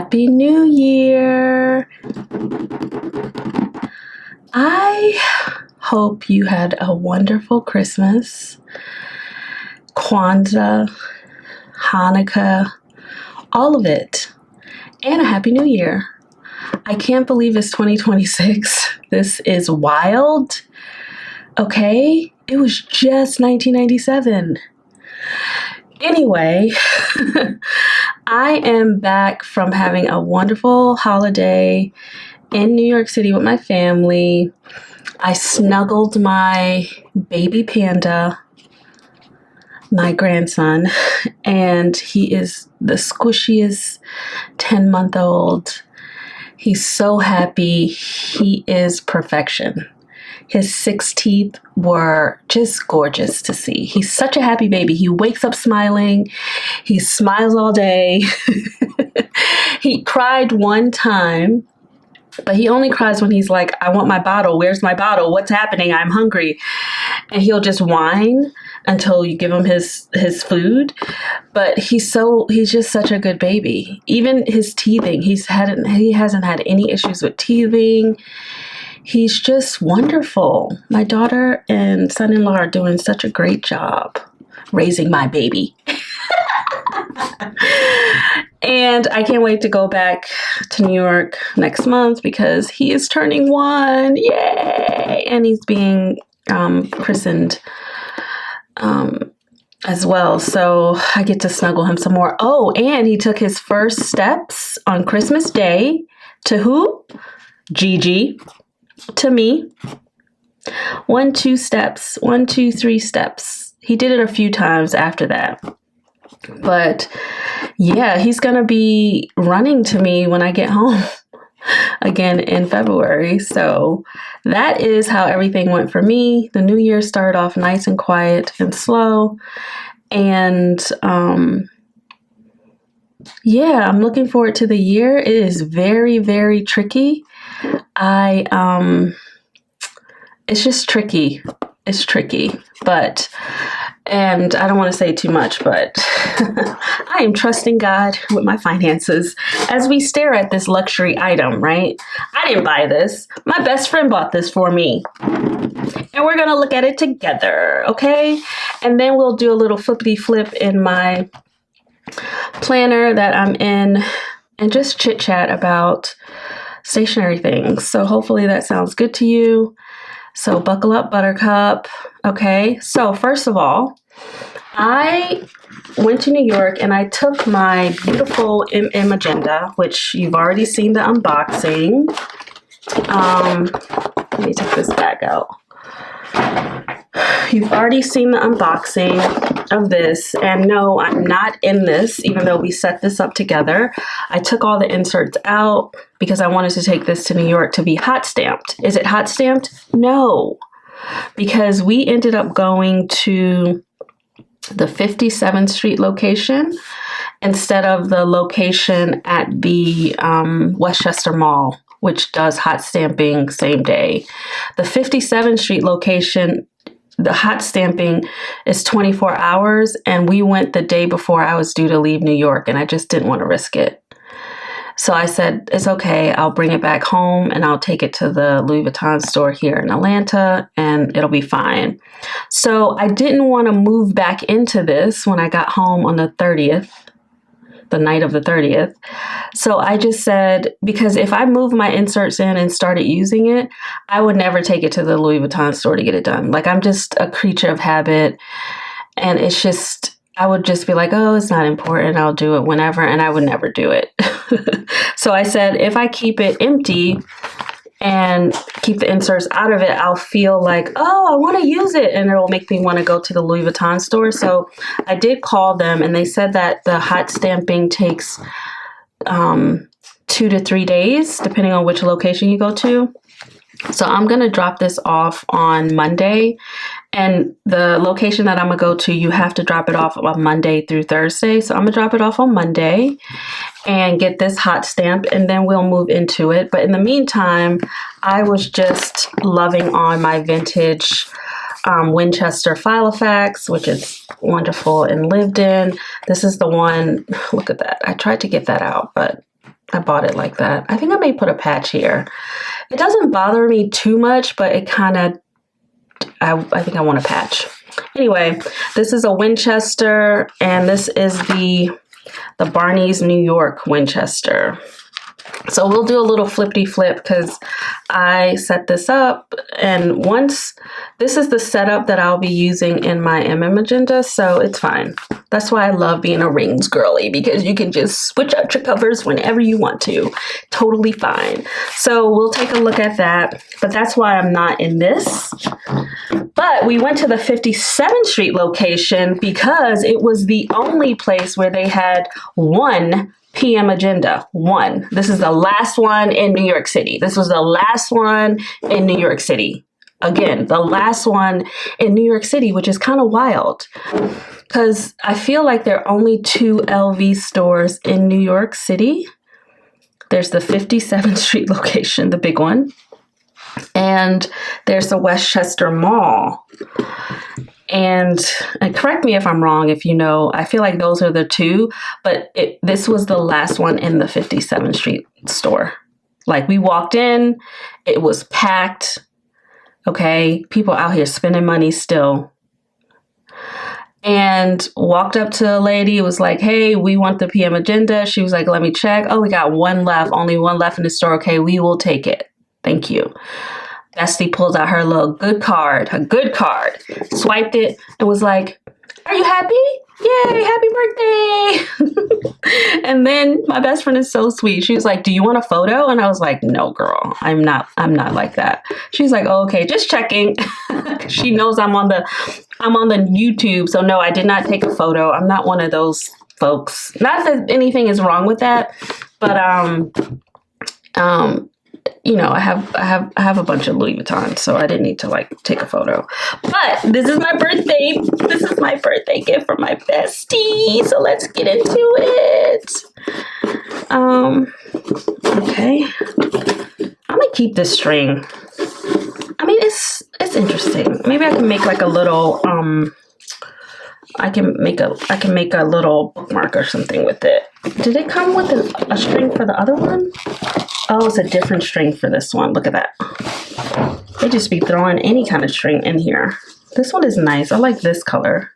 Happy New Year! I hope you had a wonderful Christmas, Kwanzaa, Hanukkah, all of it, and a Happy New Year. I can't believe it's 2026. This is wild. Okay, it was just 1997. Anyway, I am back from having a wonderful holiday in New York City with my family. I snuggled my baby panda, my grandson, and he is the squishiest 10-month-old. He's so happy. He is perfection. His 6 teeth were just gorgeous to see. He's such a happy baby. He wakes up smiling. He smiles all day. He cried one time, but he only cries when he's like, I want my bottle. Where's my bottle? What's happening? I'm hungry. And he'll just whine until you give him his food. But he's just such a good baby. Even his teething, he hasn't had any issues with teething. He's just wonderful. My daughter and son-in-law are doing such a great job raising my baby. And I can't wait to go back to New York next month because he is turning 1. Yay! And he's being christened as well. So I get to snuggle him some more. Oh, and he took his first steps on Christmas Day to who? Gigi. To me. 1, 2 steps. 1, 2, 3 steps. He did it a few times after that. But yeah, he's going to be running to me when I get home again in February. So that is how everything went for me. The new year started off nice and quiet and slow. And yeah, I'm looking forward to the year. It is very, very tricky. It's just tricky. It's tricky, and I don't want to say too much, but I am trusting God with my finances as we stare at this luxury item, right? I didn't buy this. My best friend bought this for me. And we're going to look at it together, okay? And then we'll do a little flippity flip in my planner that I'm in and just chit chat about stationery things. So hopefully that sounds good to you. So buckle up, Buttercup. Okay, so first of all, I went to New York and I took my beautiful MM Agenda, which you've already seen the unboxing. Let me take this bag out. You've already seen the unboxing of this, and no, I'm not in this, even though we set this up together. I took all the inserts out because I wanted to take this to New York to be hot stamped. Is it hot stamped? No, because we ended up going to the 57th Street location instead of the location at the Westchester Mall, which does hot stamping same day. The 57th Street location, the hot stamping is 24 hours, and we went the day before I was due to leave New York, and I just didn't want to risk it. So I said, it's okay, I'll bring it back home and I'll take it to the Louis Vuitton store here in Atlanta and it'll be fine. So I didn't want to move back into this when I got home on the 30th. The night of the 30th. So I just said, because if I move my inserts in and started using it, I would never take it to the Louis Vuitton store to get it done. Like, I'm just a creature of habit, and it's just, I would just be like, oh, it's not important, I'll do it whenever, and I would never do it. So I said, if I keep it empty and keep the inserts out of it, I'll feel like, oh, I want to use it, and it'll make me want to go to the Louis Vuitton store. So I did call them, and they said that the hot stamping takes 2 to 3 days, depending on which location you go to. So I'm going to drop this off on Monday, and the location that I'm going to go to, you have to drop it off on Monday through Thursday. So I'm going to drop it off on Monday and get this hot stamp, and then we'll move into it. But in the meantime, I was just loving on my vintage Winchester Filofax, which is wonderful and lived in. This is the one, look at that. I tried to get that out, but I bought it like that. I think I may put a patch here. It doesn't bother me too much, but it kind of, I think I want a patch. Anyway, this is a Winchester, and this is the Barney's New York Winchester. So we'll do a little flippity flip because I set this up, and once this is the setup that I'll be using in my MM Agenda, so it's fine. That's why I love being a rings girly, because you can just switch out your covers whenever you want to. Totally fine. So we'll take a look at that, but that's why I'm not in this. But we went to the 57th Street location because it was the only place where they had one PM Agenda. One. This is the last one in New York City. This was the last one in New York City. Again, the last one in New York City, which is kind of wild because I feel like there are only 2 LV stores in New York City. There's the 57th Street location, the big one, and there's the Westchester Mall. And correct me if I'm wrong, if you know, I feel like those are the 2, but this was the last one in the 57th Street store. Like, we walked in, it was packed. Okay, people out here spending money still. And walked up to a lady, was like, hey, we want the PM Agenda. She was like, let me check. Oh, we got one left, only one left in the store. Okay, we will take it. Thank you. Bestie pulls out her little good card, swiped it, and was like, are you happy? Yay, happy birthday. And then my best friend is so sweet. She was like, do you want a photo? And I was like, no, girl, I'm not like that. She's like, oh, okay, just checking. She knows I'm on the YouTube. So no, I did not take a photo. I'm not one of those folks. Not that anything is wrong with that, but you know, I have a bunch of Louis Vuitton, so I didn't need to like take a photo. But this is my birthday. This is my birthday gift from my bestie. So let's get into it. Okay. I'm gonna keep this string. I mean, it's interesting. Maybe I can make like a little I can make a little bookmark or something with it. Did it come with a string for the other one? Oh, it's a different string for this one. Look at that. They just be throwing any kind of string in here. This one is nice. I like this color.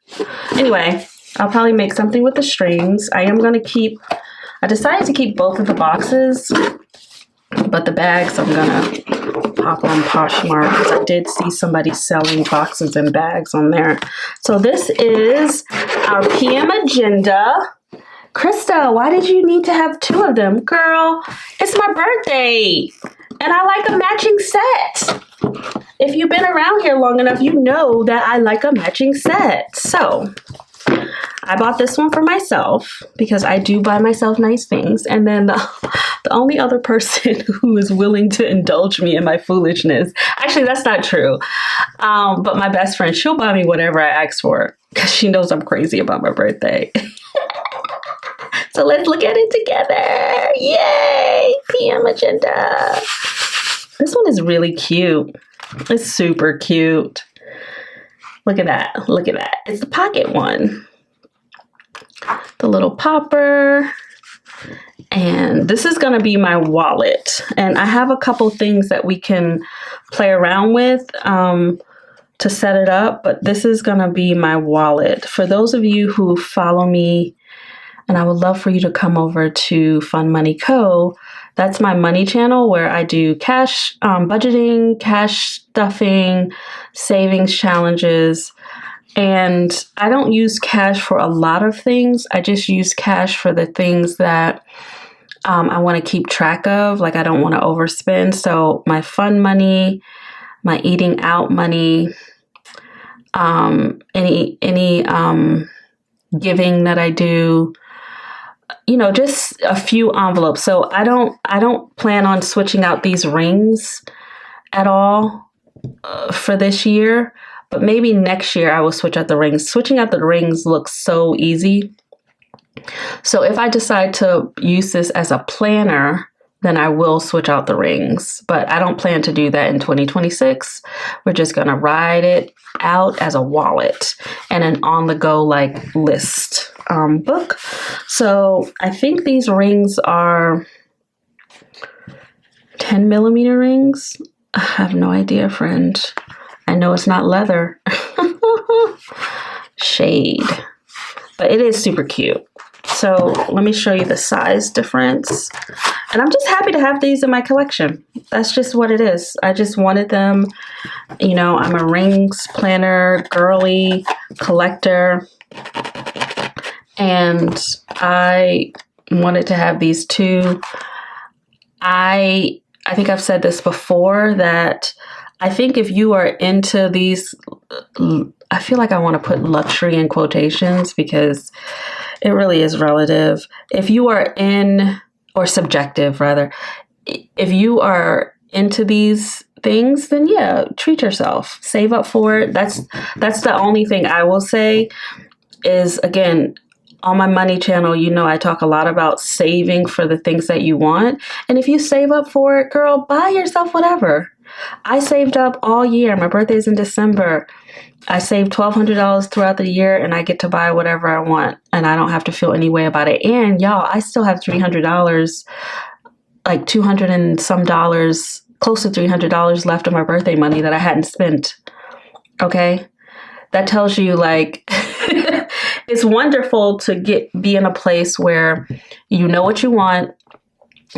Anyway, I'll probably make something with the strings. I decided to keep both of the boxes, but the bags I'm gonna pop on Poshmark because I did see somebody selling boxes and bags on there. So this is our PM Agenda. Christa, why did you need to have 2 of them? Girl, it's my birthday and I like a matching set. If you've been around here long enough, you know that I like a matching set. So I bought this one for myself because I do buy myself nice things. And then the only other person who is willing to indulge me in my foolishness, actually that's not true. But my best friend, she'll buy me whatever I ask for because she knows I'm crazy about my birthday. So let's look at it together. Yay! PM Agenda. This one is really cute. It's super cute. Look at that. Look at that. It's the pocket one. The little popper. And this is going to be my wallet. And I have a couple things that we can play around with to set it up. But this is going to be my wallet. For those of you who follow me, and I would love for you to come over to Fun Money Co. That's my money channel where I do cash budgeting, cash stuffing, savings challenges. And I don't use cash for a lot of things. I just use cash for the things that I want to keep track of. Like I don't want to overspend. So my fun money, my eating out money, any giving that I do, you know, just a few envelopes. So I don't plan on switching out these rings at all for this year, but maybe next year I will switch out the rings. Switching out the rings looks so easy. So if I decide to use this as a planner, then I will switch out the rings, but I don't plan to do that in 2026. We're just going to ride it out as a wallet and an on-the-go like list book. So I think these rings are 10 millimeter rings. I have no idea, friend. I know it's not leather. Shade. But it is super cute. So let me show you the size difference. And I'm just happy to have these in my collection. That's just what it is. I just wanted them. You know, I'm a rings planner, girly collector. And I wanted to have these two. I think I've said this before, that I think if you are into these, I feel like I want to put luxury in quotations because it really is relative. If you are in, or subjective rather, if you are into these things, then yeah, treat yourself. Save up for it. That's the only thing I will say is, again, on my money channel, you know, I talk a lot about saving for the things that you want. And if you save up for it, girl, buy yourself whatever. I saved up all year. My birthday's in December. I saved $1,200 throughout the year, and I get to buy whatever I want, and I don't have to feel any way about it. And y'all, I still have $300, like 200 and some dollars, close to $300 left of my birthday money that I hadn't spent. Okay? That tells you, like, it's wonderful to be in a place where you know what you want,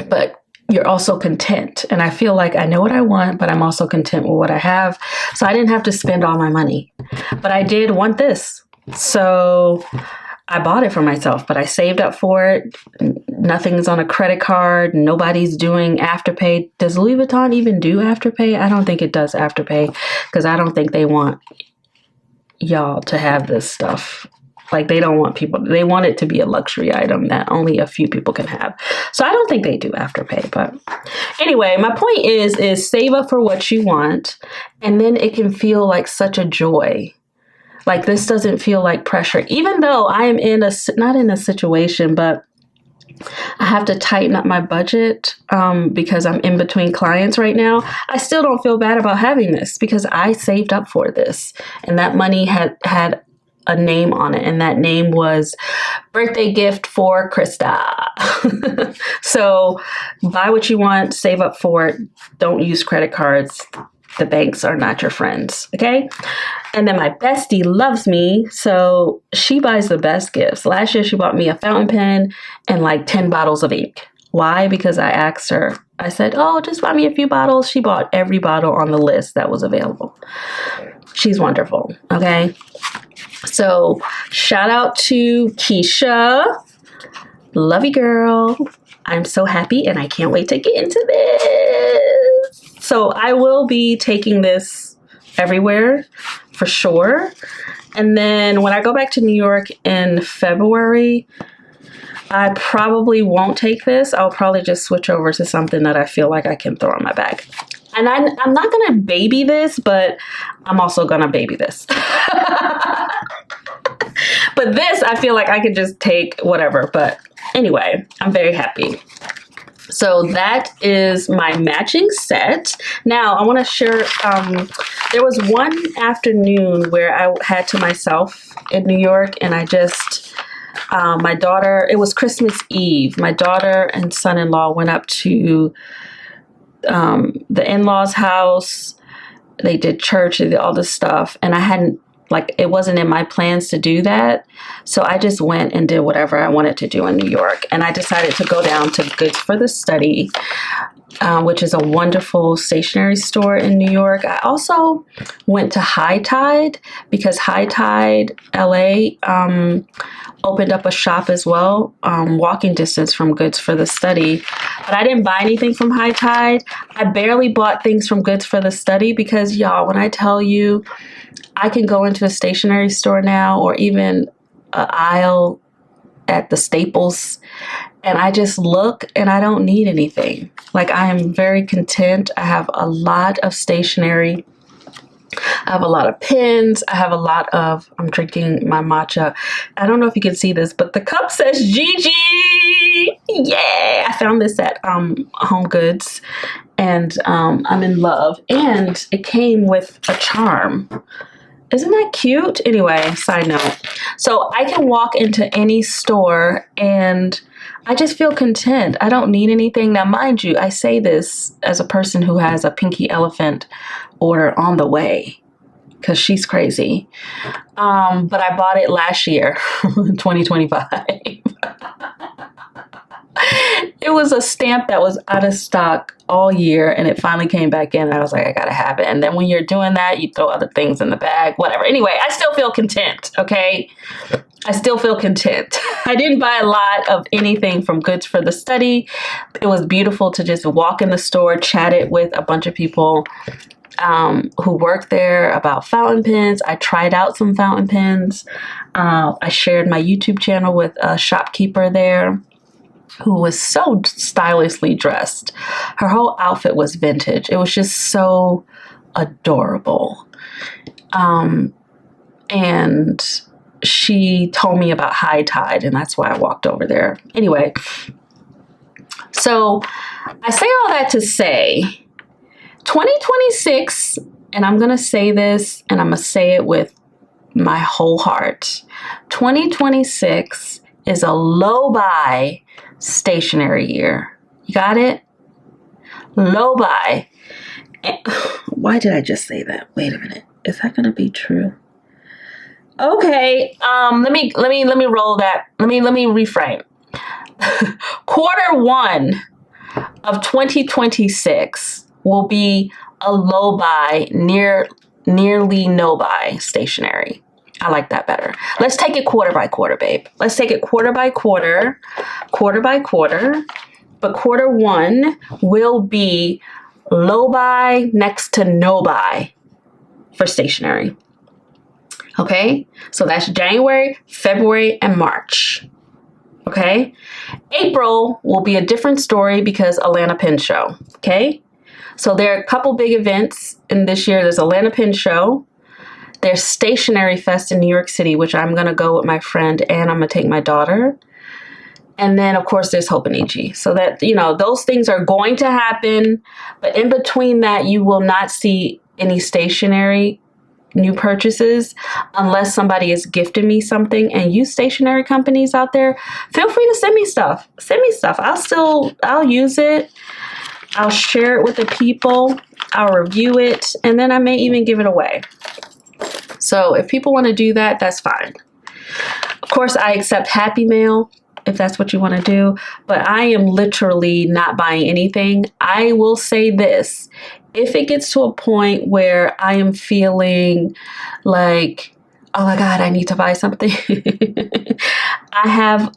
but you're also content. And I feel like I know what I want, but I'm also content with what I have. So I didn't have to spend all my money, but I did want this. So I bought it for myself, but I saved up for it. Nothing's on a credit card. Nobody's doing Afterpay. Does Louis Vuitton even do Afterpay? I don't think it does Afterpay, because I don't think they want y'all to have this stuff. Like, they don't want people, they want it to be a luxury item that only a few people can have. So I don't think they do Afterpay. But anyway, my point is save up for what you want, and then it can feel like such a joy. Like, this doesn't feel like pressure, even though I am not in a situation, but I have to tighten up my budget because I'm in between clients right now. I still don't feel bad about having this because I saved up for this, and that money had a name on it, and that name was birthday gift for Christa. So buy what you want, save up for it. Don't use credit cards. The banks are not your friends. Okay. And then my bestie loves me, so she buys the best gifts. Last year, she bought me a fountain pen and like 10 bottles of ink. Why? Because I asked her, I said, oh, just buy me a few bottles. She bought every bottle on the list that was available. She's wonderful. Okay. So shout out to Keisha. Love you, girl. I'm so happy, and I can't wait to get into this. So I will be taking this everywhere for sure. And then when I go back to New York in February, I probably won't take this. I'll probably just switch over to something that I feel like I can throw in my bag. And I'm not going to baby this, but I'm also going to baby this. But this, I feel like I could just take whatever. But anyway, I'm very happy. So that is my matching set. Now, I want to share, there was one afternoon where I had to myself in New York, and I just, my daughter, it was Christmas Eve. My daughter and son-in-law went up to the in-laws' house. They did church, they did all this stuff, and I hadn't, like, it wasn't in my plans to do that. So I just went and did whatever I wanted to do in New York. And I decided to go down to Goods for the Study, which is a wonderful stationery store in New York. I also went to High Tide because High Tide LA opened up a shop as well, walking distance from Goods for the Study. But I didn't buy anything from High Tide. I barely bought things from Goods for the Study because, y'all, when I tell you, I can go into a stationery store now, or even an aisle at the Staples, and I just look and I don't need anything. Like, I am very content. I have a lot of stationery. I have a lot of pens. I have a lot of, I'm drinking my matcha. I don't know if you can see this, but the cup says Gigi. Yeah. I found this at Home Goods, and I'm in love. And it came with a charm. Isn't that cute? Anyway, side note. So I can walk into any store and I just feel content. I don't need anything. Now, mind you, I say this as a person who has a Pinky Elephant order on the way because she's crazy. But I bought it last year, 2025. It was a stamp that was out of stock all year, and it finally came back in, and I was like, I gotta have it. And then when you're doing that, you throw other things in the bag, whatever. Anyway, I still feel content, okay? I still feel content. I didn't buy a lot of anything from Goods for the Study. It was beautiful to just walk in the store, chat it with a bunch of people who work there about fountain pens. I tried out some fountain pens. I shared my YouTube channel with a shopkeeper there who was so stylishly dressed. Her whole outfit was vintage. It was just so adorable. And she told me about High Tide, and that's why I walked over there. Anyway, so I say all that to say 2026, and I'm going to say this, and I'm going to say it with my whole heart. 2026 is a low buy stationery year. You got it? Low buy. Why did I just say that? Wait a minute. Is that going to be true? Okay. Let me roll that. Let me reframe. Quarter one of 2026 will be a low buy, nearly no buy stationery. I like that better. Let's take it quarter by quarter, babe. Let's take it quarter by quarter. But quarter one will be low buy next to no buy for stationery. Okay? So that's January, February, and March. Okay? April will be a different story because Atlanta Pen Show. Okay? So there are a couple big events in this year. There's Atlanta Pen Show. There's Stationery Fest in New York City, which I'm going to go with my friend, and I'm going to take my daughter. And then, of course, there's Hobonichi. So that, those things are going to happen. But in between that, you will not see any stationery new purchases unless somebody is gifting me something. And you stationery companies out there, feel free to send me stuff. I'll use it. I'll share it with the people. I'll review it. And then I may even give it away. So if people want to do that, that's fine. Of course, I accept Happy Mail if that's what you want to do, but I am literally not buying anything. I will say this. If it gets to a point where I am feeling like, oh my God, I need to buy something, I have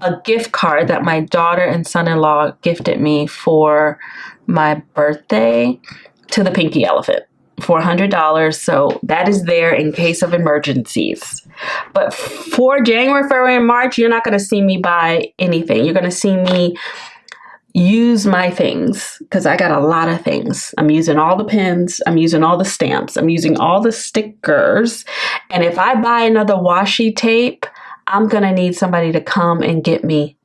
a gift card that my daughter and son-in-law gifted me for my birthday to the Pinky Elephant for $100. So that is there in case of emergencies. But for January, February, and March, you're not going to see me buy anything. You're going to see me use my things because I got a lot of things. I'm using all the pens. I'm using all the stamps. I'm using all the stickers. And if I buy another washi tape, I'm going to need somebody to come and get me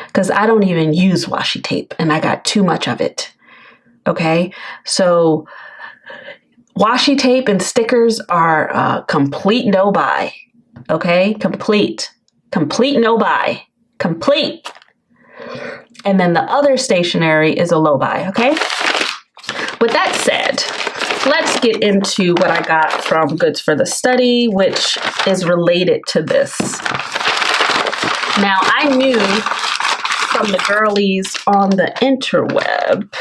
because I don't even use washi tape and I got too much of it. Okay. So washi tape and stickers are complete no buy. Okay. Complete no buy. Complete. And then the other stationery is a low buy. Okay. With that said, let's get into what I got from Goods for the Study, which is related to this. Now, I knew from the girlies on the interweb,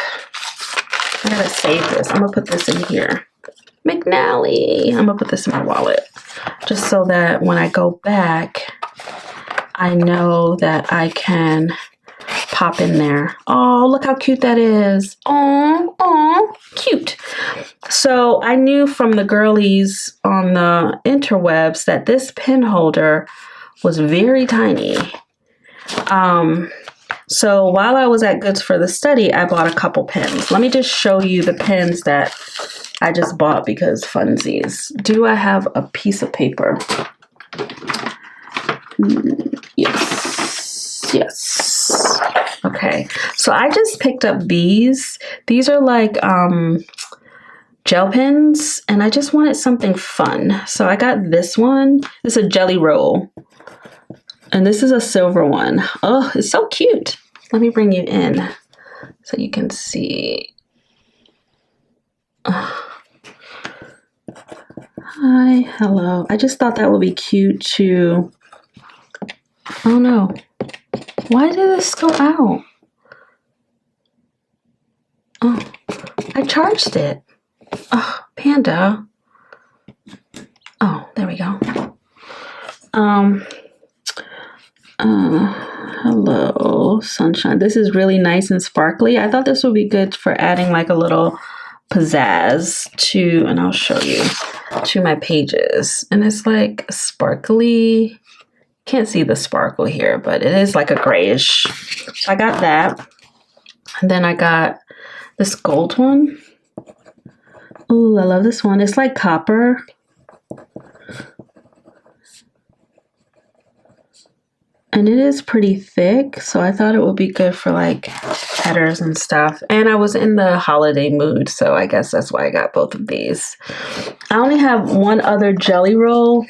I gotta save this. I'm gonna put this in here. McNally. I'm gonna put this in my wallet just so that when I go back, I know that I can pop in there. Oh, look how cute that is. Oh, cute. So I knew from the girlies on the interwebs that this pen holder was very tiny. So while I was at Goods for the Study, I bought a couple pens. Let me just show you the pens that I just bought because funsies. Do I have a piece of paper? Yes. Okay. So I just picked up these. These are like gel pens, and I just wanted something fun. So I got this one. This is a Jelly Roll. And this is a silver one. Oh, it's so cute. Let me bring you in so you can see. Hi, hello. I just thought that would be cute to, oh no. Why did this go out? Oh, I charged it. Oh, Panda. Oh, there we go. Hello, sunshine. This is really nice and sparkly. I thought this would be good for adding like a little pizzazz to, and I'll show you, to my pages. And it's like sparkly. Can't see the sparkle here, but it is like a grayish. So I got that. And then I got this gold one. Ooh, I love this one. It's like copper. And it is pretty thick, so I thought it would be good for like headers and stuff. And I was in the holiday mood, so I guess that's why I got both of these. I only have one other jelly roll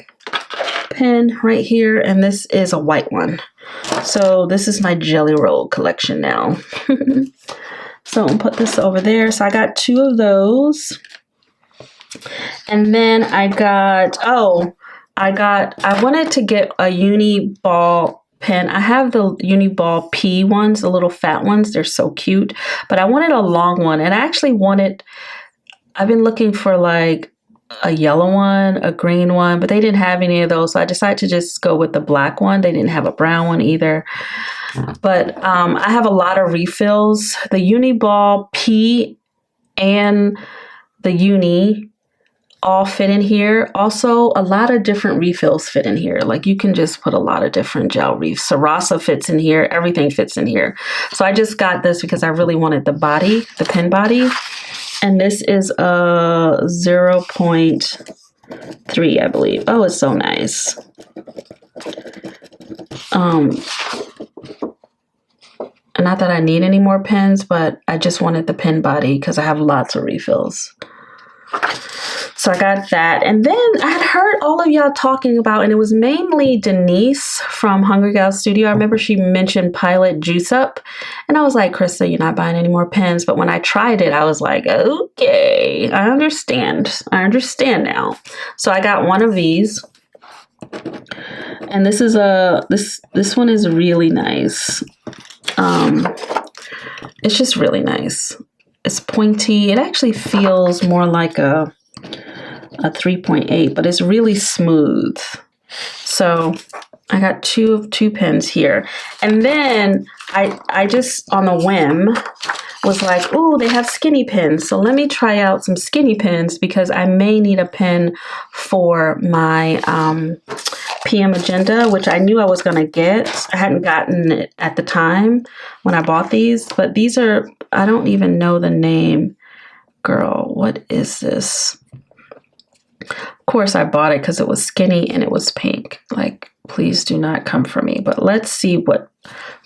pen right here, and this is a white one. So this is my jelly roll collection now. So I'll put this over there. So I got 2 of those. And then I wanted to get a uni ball pen. I have the Uniball P ones, the little fat ones. They're so cute. But I wanted a long one. And I actually I've been looking for like a yellow one, a green one, but they didn't have any of those. So I decided to just go with the black one. They didn't have a brown one either. But I have a lot of refills. The Uniball P and the Uni all fit in here. Also, a lot of different refills fit in here. Like you can just put a lot of different gel reefs. Sarasa fits in here. Everything fits in here. So I just got this because I really wanted the body, the pen body. And this is a 0.3, I believe. Oh, it's so nice. Not that I need any more pens, but I just wanted the pen body because I have lots of refills. So I got that. And then I had heard all of y'all talking about, and it was mainly Denise from Hungry Gal Studio. I remember she mentioned Pilot Juice Up. And I was like, Krista, you're not buying any more pens. But when I tried it, I was like, okay, I understand. I understand now. So I got one of these. And this is this one is really nice. It's just really nice. It's pointy. It actually feels more like a 3.8, but it's really smooth. So I got two pens here. And then I just on a whim was like, oh, they have skinny pens. So let me try out some skinny pens because I may need a pen for my PM Agenda, which I knew I was going to get. I hadn't gotten it at the time when I bought these, but these are, I don't even know the name. Girl, what is this? Of course, I bought it because it was skinny and it was pink. Like, please do not come for me. But let's see what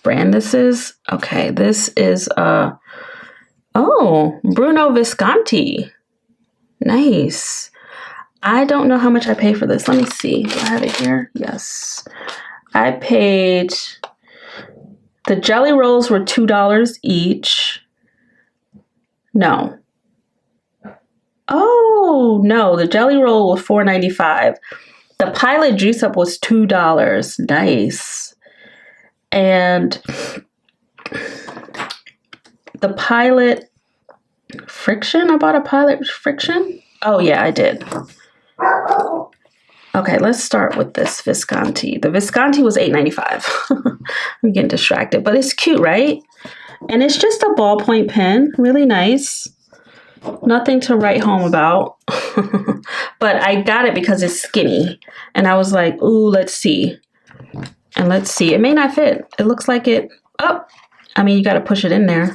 brand this is. Okay, this is Bruno Visconti. Nice. I don't know how much I paid for this. Let me see. Do I have it here? Yes. I paid, the jelly rolls were $2 each. No. Oh, no. The jelly roll was $4.95. The Pilot Juice Up was $2. Nice. And the Pilot Friction, I bought a Pilot Friction. Oh, yeah, I did. Okay, let's start with this Visconti. The Visconti was $8.95. I'm getting distracted, but it's cute, right? And it's just a ballpoint pen. Really nice. Nothing to write home about. But I got it because it's skinny. And I was like, ooh, let's see. And let's see. It may not fit. It looks like it. Oh, I mean, you got to push it in there.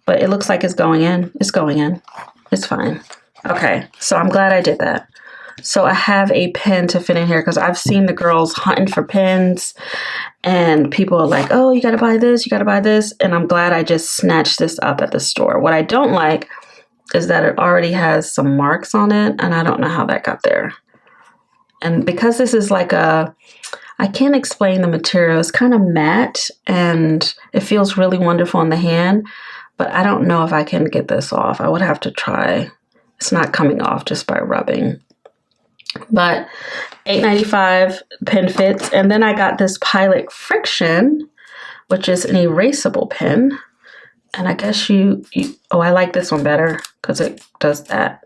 But it looks like it's going in. It's going in. It's fine. Okay, so I'm glad I did that. So I have a pen to fit in here because I've seen the girls hunting for pens. And people are like, oh, you got to buy this. You got to buy this. And I'm glad I just snatched this up at the store. What I don't like is that it already has some marks on it. And I don't know how that got there. And because this is like a, I can't explain the material. It's kind of matte and it feels really wonderful in the hand, but I don't know if I can get this off. I would have to try. It's not coming off just by rubbing. But $8.95 pen fits. And then I got this Pilot Friction, which is an erasable pen. And I guess oh, I like this one better because it does that.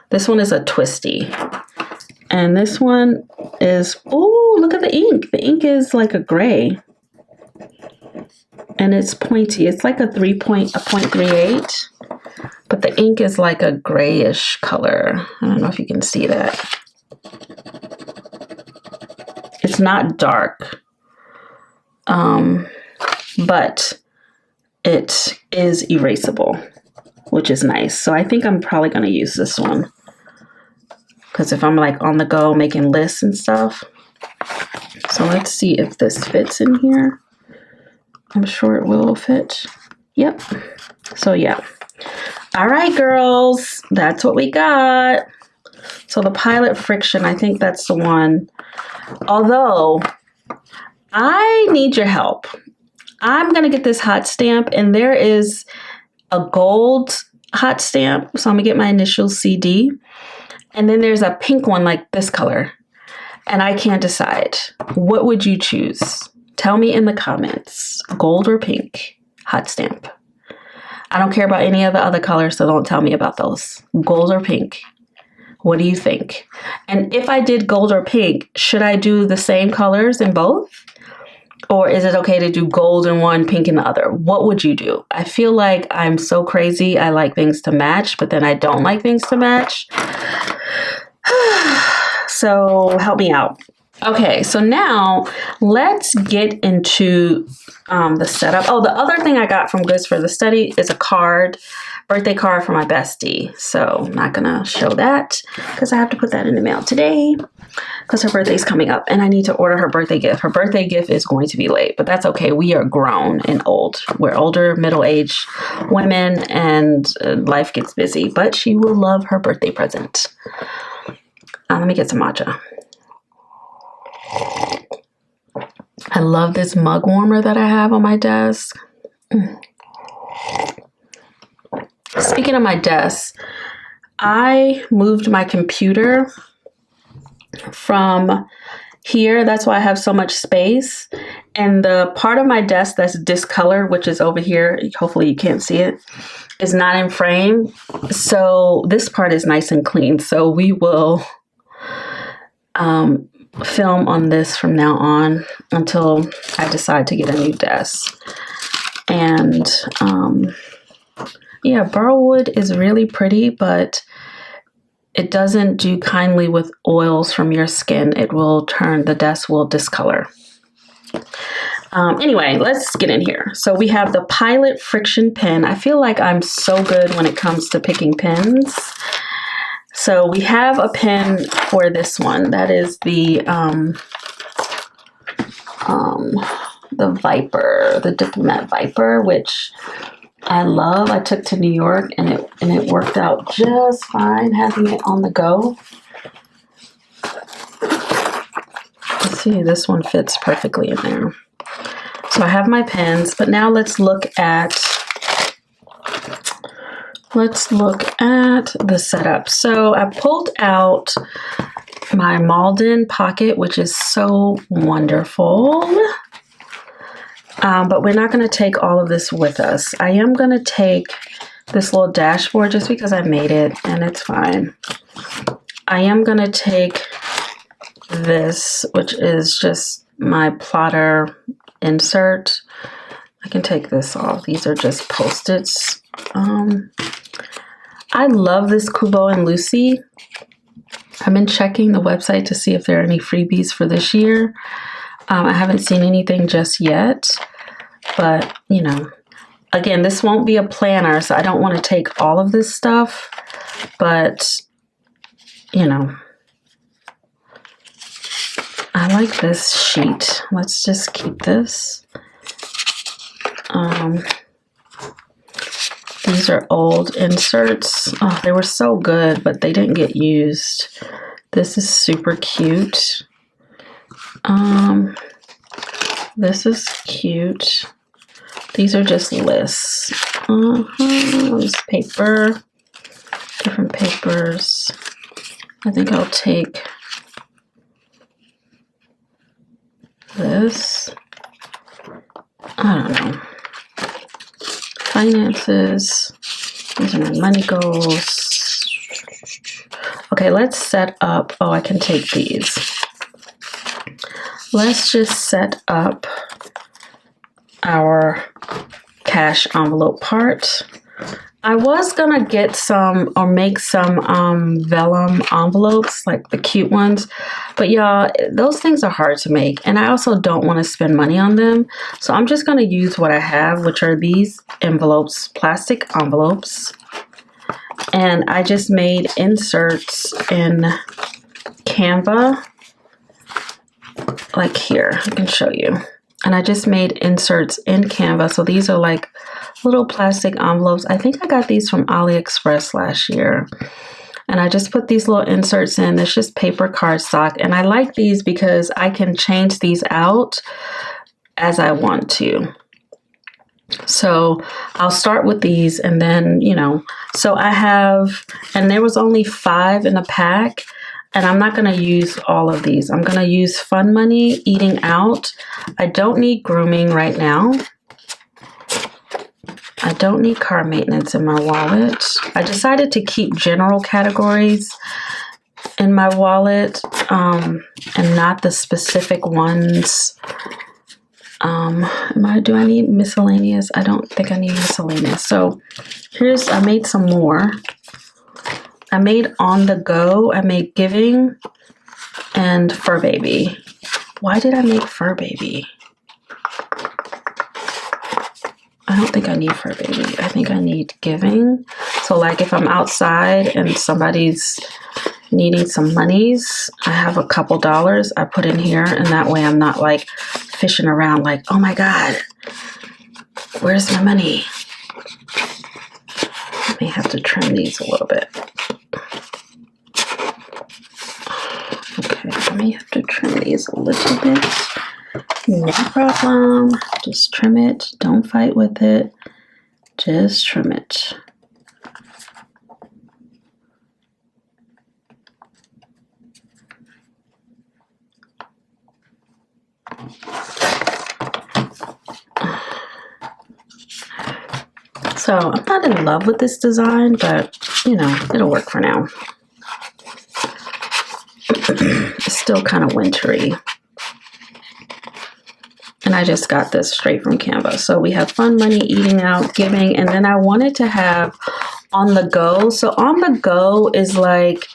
This one is a twisty. And this one is, oh, look at the ink. The ink is like a gray. And it's pointy. It's like a 0.38. But the ink is like a grayish color. I don't know if you can see that. It's not dark. But it is erasable, which is nice. So I think I'm probably going to use this one. Because if I'm like on the go making lists and stuff. So let's see if this fits in here. I'm sure it will fit. Yep. So yeah. All right, girls. That's what we got. So the Pilot Friction, I think that's the one. Although, I need your help. I'm going to get this hot stamp, and there is a gold hot stamp. So I'm going to get my initial CD. And then there's a pink one like this color. And I can't decide. What would you choose? Tell me in the comments. Gold or pink hot stamp. I don't care about any of the other colors, so don't tell me about those. Gold or pink. What do you think? And if I did gold or pink, should I do the same colors in both? Or is it okay to do gold in one, pink in the other? What would you do? I feel like I'm so crazy. I like things to match, but then I don't like things to match. So help me out. Okay, so now let's get into the setup. Oh, the other thing I got from Goods for the Study is a card, birthday card for my bestie. So I'm not gonna show that because I have to put that in the mail today because her birthday's coming up and I need to order her birthday gift. Her birthday gift is going to be late, but that's okay. We are grown and old. We're older, middle-aged women, and life gets busy, but she will love her birthday present. Let me get some matcha. I love this mug warmer that I have on my desk. Speaking of my desk, I moved my computer from here. That's why I have so much space. And the part of my desk that's discolored, which is over here, hopefully you can't see it, is not in frame. So this part is nice and clean. So we will film on this from now on until I decide to get a new desk. And yeah, burlwood is really pretty, but it doesn't do kindly with oils from your skin. It will turn, the desk will discolor. Anyway, let's get in here. So we have the Pilot Friction pen. I feel like I'm so good when it comes to picking pens. So we have a pen for this one. That is the Viper, the Diplomat Viper, which I love. I took to New York and it worked out just fine having it on the go. Let's see, this one fits perfectly in there. So I have my pens, but now let's look at the setup. So I pulled out my Malden pocket, which is so wonderful. But we're not going to take all of this with us. I am going to take this little dashboard just because I made it and it's fine. I am going to take this, which is just my plotter insert. I can take this off. These are just Post-its. I love this Kubo and Lucy. I've been checking the website to see if there are any freebies for this year. I haven't seen anything just yet, but you know, again, this won't be a planner, so I don't want to take all of this stuff, but you know, I like this sheet. Let's just keep this. These are old inserts. Oh, they were so good, but they didn't get used. This is super cute. This is cute. These are just lists. This paper, different papers. I think I'll take this. I don't know. Finances. These are my money goals. Okay, let's set up. Oh, I can take these. Let's just set up our cash envelope part. I was gonna get some or make some vellum envelopes, like the cute ones, but y'all, those things are hard to make, and I also don't want to spend money on them, so I'm just gonna use what I have, which are these envelopes, plastic envelopes, and I just made inserts in Canva, like here. I can show you. And I just made inserts in Canva. So these are like little plastic envelopes. I think I got these from AliExpress last year. And I just put these little inserts in. It's just paper cardstock. And I like these because I can change these out as I want to. So I'll start with these and then, you know, so I have, and there was only 5 in a pack. And I'm not going to use all of these. I'm going to use fun money, eating out. I don't need grooming right now. I don't need car maintenance in my wallet. I decided to keep general categories in my wallet and not the specific ones. Do I need miscellaneous? I don't think I need miscellaneous. So I made some more. I made on the go, I made giving and fur baby. Why did I make fur baby? I don't think I need fur baby. I think I need giving. So like if I'm outside and somebody's needing some monies, I have a couple dollars I put in here, and that way I'm not like fishing around like, oh my God, where's my money? I may have to trim these a little bit. Okay, I may have to trim these a little bit. No problem. Just trim it. Don't fight with it. Just trim it. So I'm not in love with this design, but you know, it'll work for now. It's still kind of wintry. And I just got this straight from Canva. So we have fun money, eating out, giving, and then I wanted to have on the go. So on the go is like,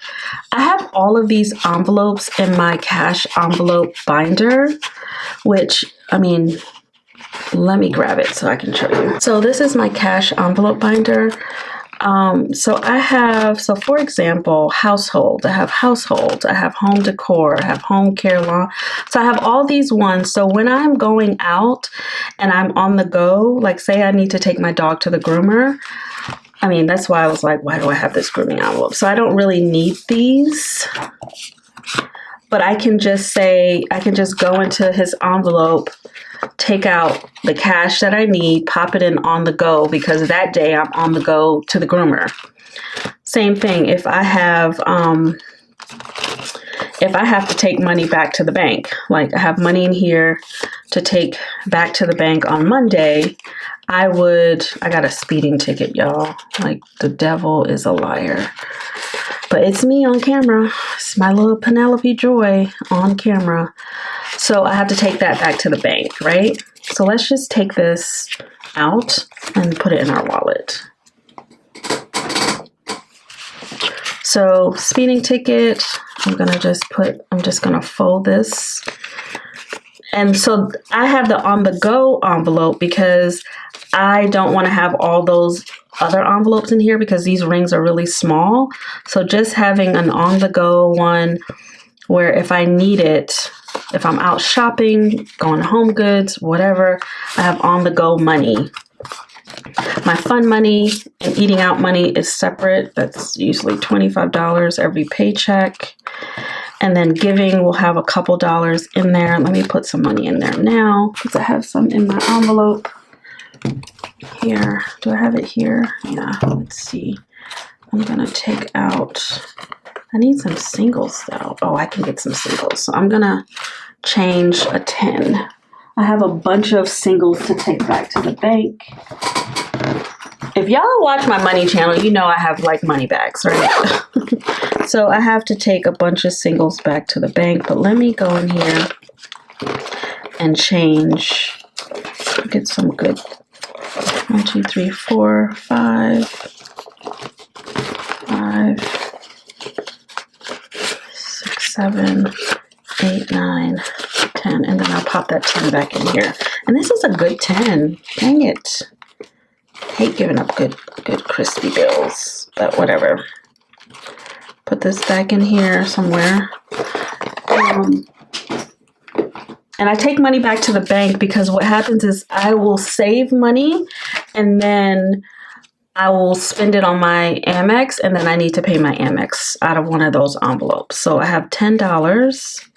I have all of these envelopes in my cash envelope binder, which, I mean, let me grab it so I can show you. So this is my cash envelope binder. So for example, household, I have home decor, I have home care lawn. So I have all these ones. So when I'm going out and I'm on the go, like say I need to take my dog to the groomer. I mean, that's why I was like, why do I have this grooming envelope? So I don't really need these, but I can just go into his envelope, take out the cash that I need, pop it in on the go, because that day I'm on the go to the groomer. Same thing if I have to take money back to the bank, like I have money in here to take back to the bank on Monday, I got a speeding ticket, y'all. Like the devil is a liar. But it's me on camera. It's my little Penelope Joy on camera. So I have to take that back to the bank, right? So let's just take this out and put it in our wallet. So speeding ticket, I'm just gonna fold this. And so I have the on the go envelope because I don't want to have all those other envelopes in here because these rings are really small. So just having an on the go one where if I need it, if I'm out shopping, going to Home Goods, whatever, I have on the go money. My fun money and eating out money is separate. That's usually $25 every paycheck. And then giving will have a couple dollars in there. Let me put some money in there now because I have some in my envelope here. Do I have it here? Yeah, let's see. I'm gonna take out, I need some singles though. Oh, I can get some singles. So I'm gonna change a 10. I have a bunch of singles to take back to the bank. If y'all watch my money channel, you know I have like money bags, right? So I have to take a bunch of singles back to the bank, but let me go in here and change, get some good, 1, 2, 3, 4, 5, 5, 6, 7, 8, 9, 10, and then I'll pop that 10 back in here. And this is a good 10. Dang it. Hate giving up good crispy bills, but whatever. Put this back in here somewhere. And I take money back to the bank because what happens is I will save money and then I will spend it on my Amex, and then I need to pay my Amex out of one of those envelopes. So I have $10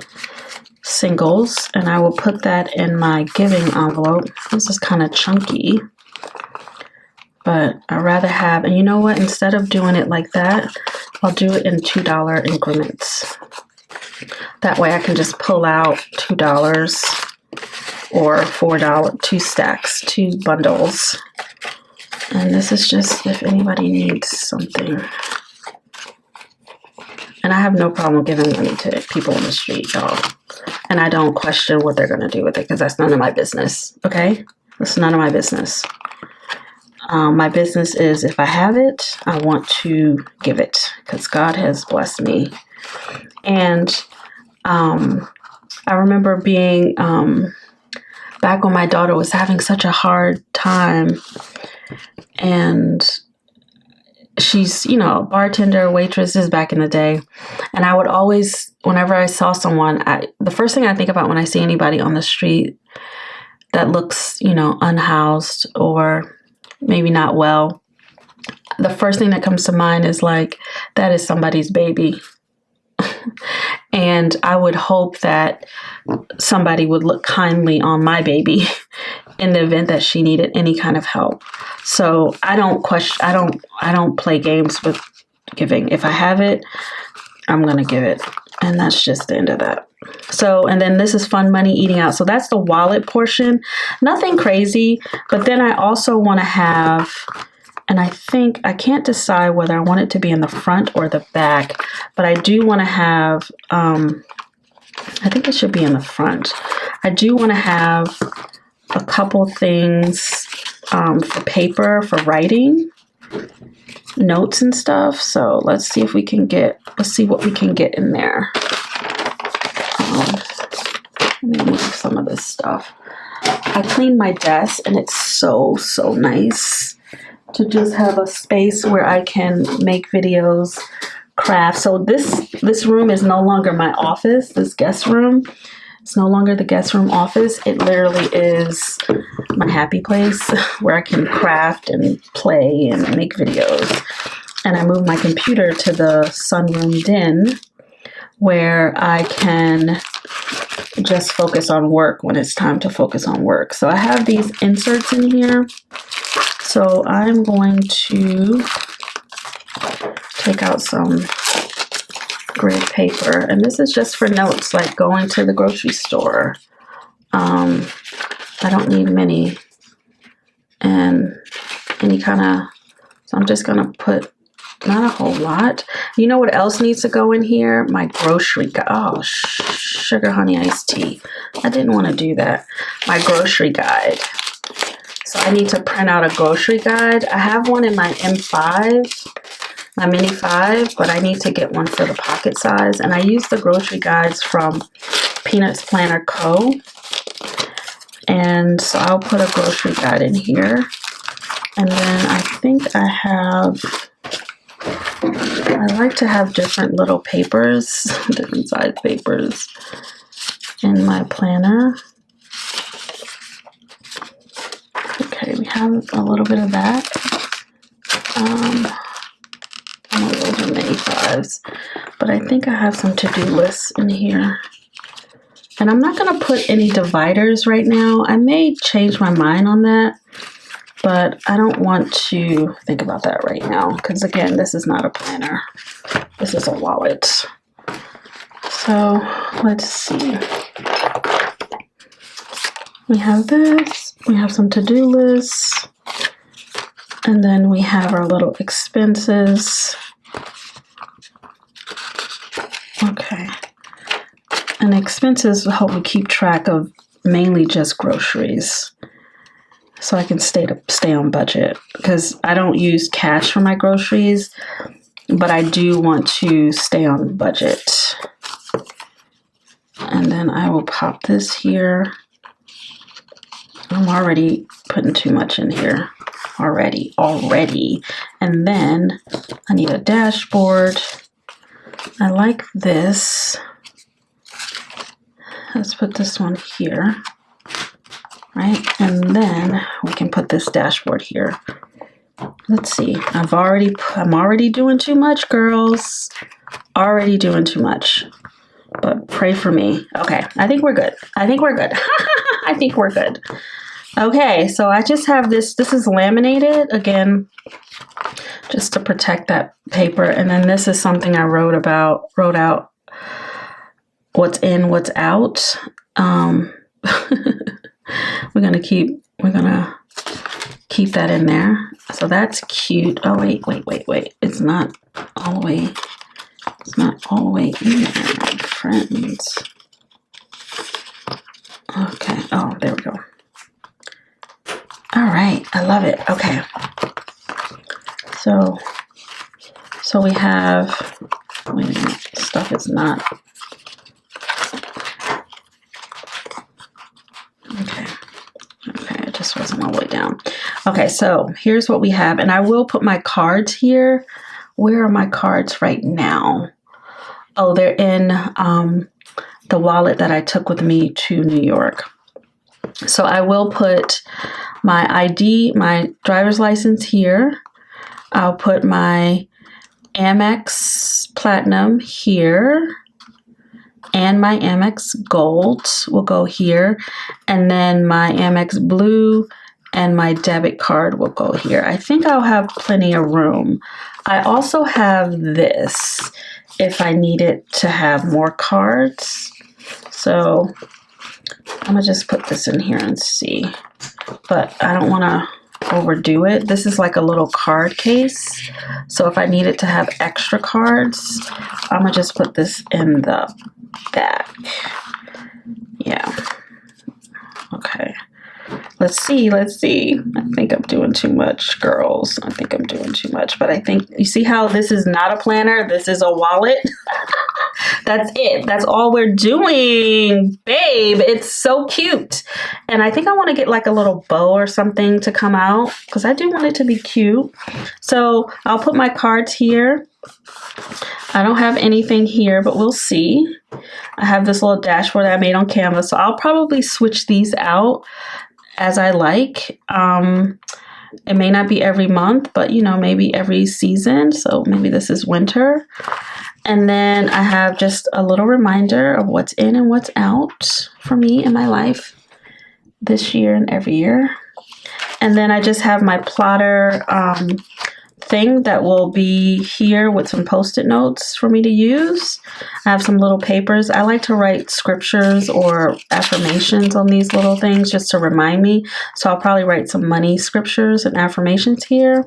singles, and I will put that in my giving envelope. This is kind of chunky, but I'd rather have, and you know what, instead of doing it like that, I'll do it in $2 increments. That way I can just pull out $2 or $4, 2 stacks, 2 bundles. And this is just if anybody needs something. And I have no problem giving money to people on the street, y'all. And I don't question what they're going to do with it because that's none of my business, okay? That's none of my business. My business is if I have it, I want to give it because God has blessed me. And I remember being back when my daughter was having such a hard time, and she's, you know, bartender, waitresses back in the day. And I would always, whenever I saw someone, the first thing I think about when I see anybody on the street that looks, you know, unhoused or maybe not well, the first thing that comes to mind is like, that is somebody's baby. And I would hope that somebody would look kindly on my baby in the event that she needed any kind of help. So I don't play games with giving. If I have it, I'm going to give it. And that's just the end of that. So, and then this is fun money eating out. So that's the wallet portion. Nothing crazy. But then I also want to have, and I think I can't decide whether I want it to be in the front or the back, but I do want to have, I think it should be in the front. I do want to have a couple things for paper, for writing notes and stuff. So let's see if we can get, let's see what we can get in there. Let me move some of this stuff. I cleaned my desk and it's so nice to just have a space where I can make videos, craft. So this room is no longer my office, this guest room. It's no longer the guest room office. It literally is my happy place where I can craft and play and make videos. And I moved my computer to the sunroom den where I can just focus on work when it's time to focus on work. So I have these inserts in here. So I'm going to take out some grid paper, and this is just for notes, like going to the grocery store. I don't need many, and any kind of, so I'm just gonna put not a whole lot. You know what else needs to go in here? My grocery guide. Oh, sugar honey iced tea. I didn't want to do that. My grocery guide. So I need to print out a grocery guide. I have one in my M5, my mini 5, but I need to get one for the pocket size. And I use the grocery guides from Peanuts Planner Co. And so I'll put a grocery guide in here. And then I think I like to have different little papers, different size papers in my planner. Okay, we have a little bit of that. I know those are mini 5s. but I think I have some to-do lists in here. And I'm not going to put any dividers right now. I may change my mind on that, but I don't want to think about that right now because, again, this is not a planner. This is a wallet. So let's see. We have this. We have some to-do lists. And then we have our little expenses. Okay. And expenses will help me keep track of mainly just groceries, so I can stay on budget, because I don't use cash for my groceries, but I do want to stay on budget. And then I will pop this here. I'm already putting too much in here already. And then I need a dashboard. I like this. Let's put this one here, right? And then we can put this dashboard here. Let's see. I'm already doing too much, girls. Already doing too much. But pray for me. Okay, I think we're good. I think we're good. Okay, so I just have this. This is laminated, again, just to protect that paper. And then this is something I wrote out what's in, what's out. We're gonna keep that in there. So that's cute. Oh wait. It's not all the way in there, my friends. Okay. Oh, there we go. All right. I love it. Okay. So we have, wait a minute, stuff is not. Okay, it just wasn't all the way down. Okay, so here's what we have, and I will put my cards here. Where are my cards right now? Oh, they're in the wallet that I took with me to New York. So I will put my ID, my driver's license here. I'll put my Amex Platinum here. And my Amex Gold will go here. And then my Amex Blue and my debit card will go here. I think I'll have plenty of room. I also have this if I needed to have more cards. So I'm gonna just put this in here and see. But I don't wanna overdo it. This is like a little card case. So if I needed to have extra cards, I'm gonna just put this in the back. Yeah. Okay. Let's see. I think I'm doing too much, girls. I think I'm doing too much. But I think, you see how this is not a planner? This is a wallet. That's it. That's all we're doing, babe. It's so cute. And I think I want to get like a little bow or something to come out, because I do want it to be cute. So I'll put my cards here. I don't have anything here, but we'll see. I have this little dashboard that I made on Canva, so I'll probably switch these out as I like. It may not be every month, but you know, maybe every season. So maybe this is winter. And then I have just a little reminder of what's in and what's out for me in my life this year and every year. And then I just have my plotter thing that will be here with some post-it notes for me to use. I have some little papers. I like to write scriptures or affirmations on these little things just to remind me. So I'll probably write some money scriptures and affirmations here.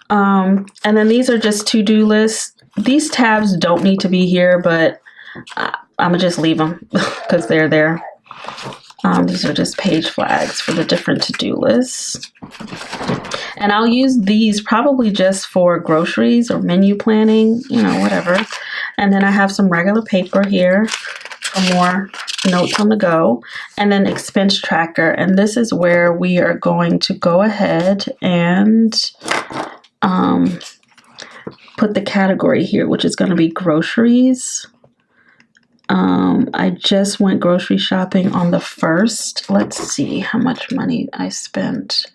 And then these are just to-do lists. These tabs don't need to be here, but I'm gonna just leave them because they're there. These are just page flags for the different to-do lists. And I'll use these probably just for groceries or menu planning, you know, whatever. And then I have some regular paper here for more notes on the go. And then expense tracker. And this is where we are going to go ahead and put the category here, which is going to be groceries. I just went grocery shopping on the 1st. Let's see how much money I spent.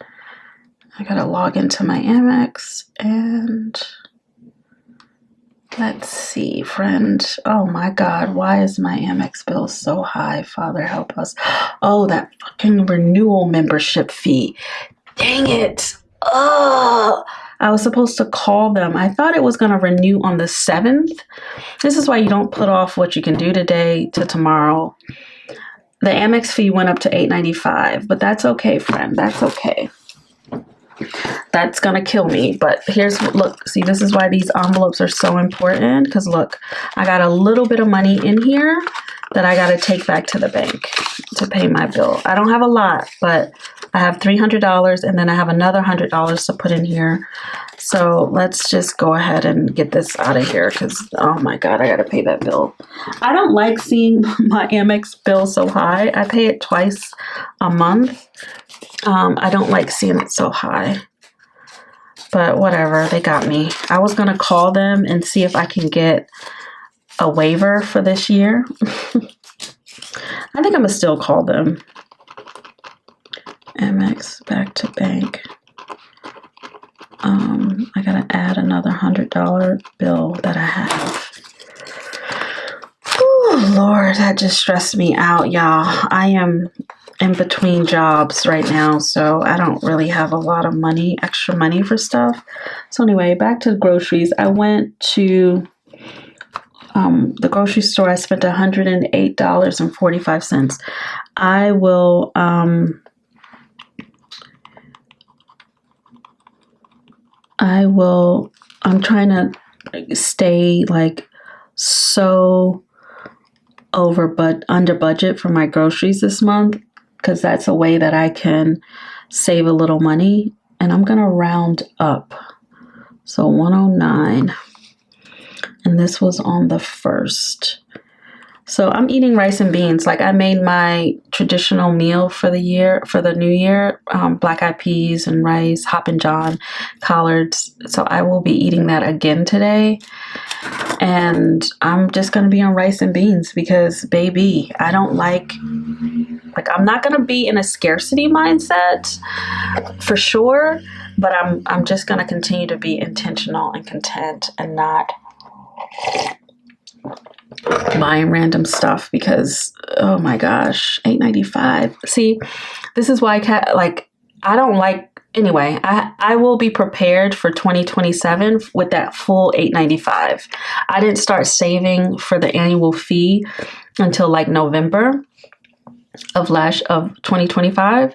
I gotta log into my Amex and Let's see, friend. Oh my God, why is my Amex bill so high? Father, help us. Oh, that fucking renewal membership fee. Dang it. Oh, I was supposed to call them. I thought it was going to renew on the 7th. This is why you don't put off what you can do today to tomorrow. The Amex fee went up to $8.95, but that's okay, friend. That's okay. That's gonna kill me. But here's, look, see, this is why these envelopes are so important, because look, I got a little bit of money in here that I got to take back to the bank to pay my bill. I don't have a lot, but I have $300, and then I have another $100 to put in here. So let's just go ahead and get this out of here, because oh my God, I got to pay that bill. I don't like seeing my Amex bill so high. I pay it twice a month. I don't like seeing it so high, but whatever, they got me. I was going to call them and see if I can get a waiver for this year. I think I'm going to still call them. Amex back to bank. I got to add another $100 bill that I have. Oh, Lord, that just stressed me out, y'all. I am in between jobs right now, so I don't really have a lot of money, extra money for stuff. So anyway, back to groceries. I went to the grocery store. I spent $108.45. I'm trying to stay like so under budget for my groceries this month, because that's a way that I can save a little money. And I'm going to round up. So 109. And this was on the 1st. So I'm eating rice and beans. Like I made my traditional meal for the new year, black eyed peas and rice, Hoppin' John, collards. So I will be eating that again today. And I'm just going to be on rice and beans because, baby, I don't like I'm not going to be in a scarcity mindset for sure, but I'm just going to continue to be intentional and content and not buying random stuff because, oh my gosh, $8.95. See, this is why I don't like. Anyway, I will be prepared for 2027 with that full $8.95. I didn't start saving for the annual fee until like November of 2025.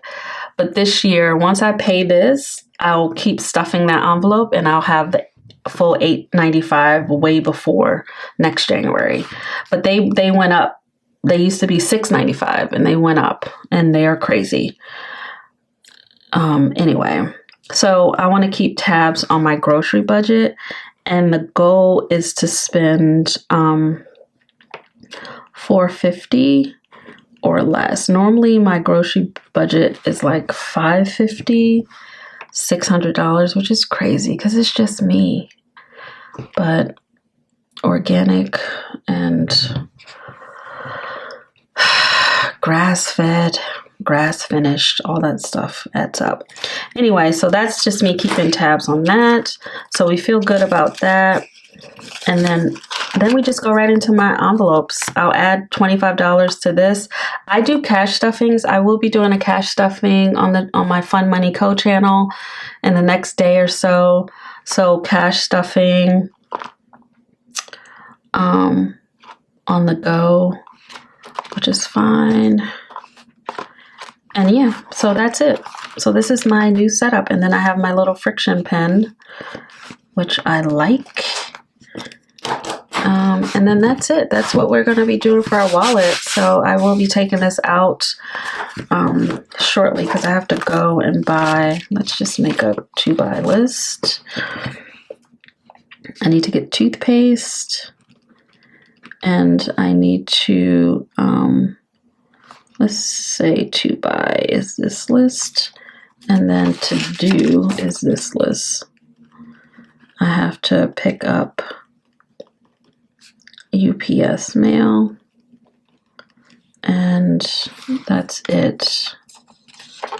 But this year, once I pay this, I'll keep stuffing that envelope and I'll have the full $8.95 way before next January. But they went up. They used to be $6.95 and they went up, and they are crazy. Anyway, so I want to keep tabs on my grocery budget, and the goal is to spend $450 or less. Normally my grocery budget is like $550, $600, which is crazy because it's just me. But organic and grass-fed, grass finished, all that stuff adds up. Anyway, so that's just me keeping tabs on that. So we feel good about that. And then we just go right into my envelopes. I'll add $25 to this. I do cash stuffings. I will be doing a cash stuffing on my Fun Money Co channel in the next day or so. So cash stuffing on the go, which is fine. And yeah, so that's it. So this is my new setup. And then I have my little friction pen, which I like. And then that's it. That's what we're going to be doing for our wallet. So I will be taking this out shortly because I have to go and buy. Let's just make a to-buy list. I need to get toothpaste. And I need to... let's say to buy is this list, and then to do is this list. I have to pick up UPS mail, and that's it.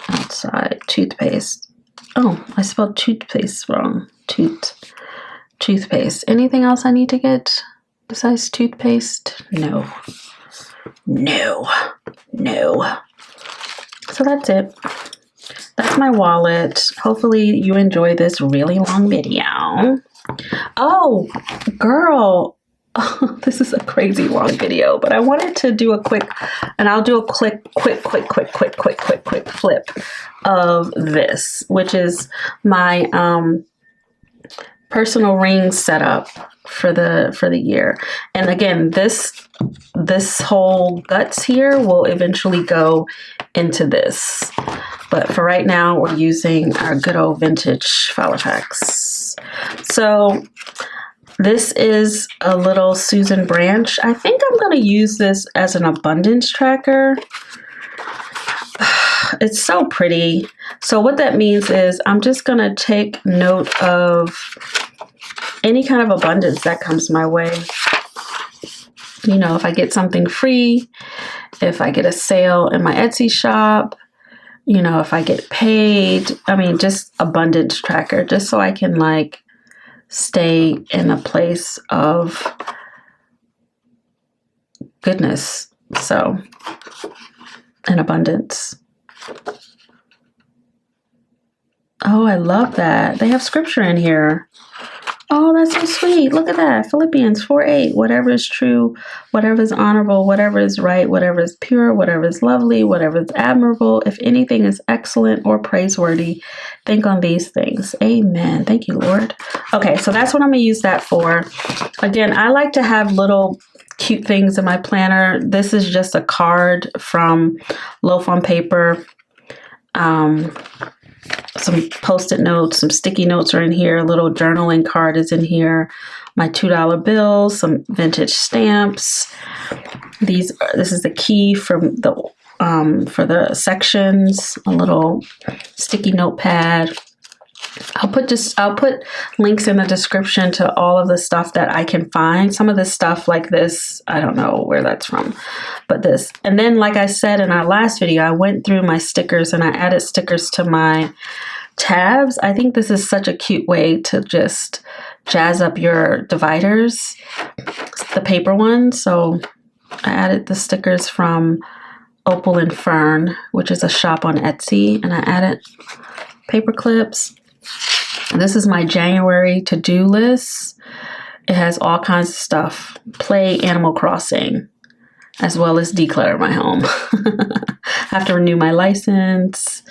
Outside, toothpaste. Oh, I spelled toothpaste wrong. toothpaste. Anything else I need to get besides toothpaste? No. So that's it. That's my wallet. Hopefully you enjoy this really long video. Oh, girl. This is a crazy long video, but I wanted to do a quick, and I'll do a quick flip of this, which is my personal ring setup for the year. And again, this whole guts here will eventually go into this, but for right now we're using our good old vintage FAVS. So this is a little Susan Branch. I think I'm going to use this as an abundance tracker. It's so pretty. So what that means is I'm just going to take note of any kind of abundance that comes my way. You know, if I get something free, if I get a sale in my Etsy shop, you know, if I get paid, I mean, just abundance tracker, just so I can like stay in a place of goodness. So, in abundance. Oh, I love that. They have scripture in here. Oh, that's so sweet. Look at that. Philippians 4:8. Whatever is true, whatever is honorable, whatever is right, whatever is pure, whatever is lovely, whatever is admirable, if anything is excellent or praiseworthy, think on these things. Amen. Thank you, Lord. Okay, so that's what I'm going to use that for. Again, I like to have little cute things in my planner. This is just a card from Loaf on Paper. Some Post-it notes, some sticky notes are in here. A little journaling card is in here. My $2 bills, some vintage stamps. This is the key from the for the sections. A little sticky notepad. I'll put links in the description to all of the stuff that I can find. Some of this stuff like this, I don't know where that's from, but this. And then, like I said in our last video, I went through my stickers and I added stickers to my tabs. I think this is such a cute way to just jazz up your dividers, the paper ones. So I added the stickers from Opal and Fern, which is a shop on Etsy, and I added paper clips. This is my January to-do list. It has all kinds of stuff. Play Animal Crossing, as well as declutter my home. I have to renew my license,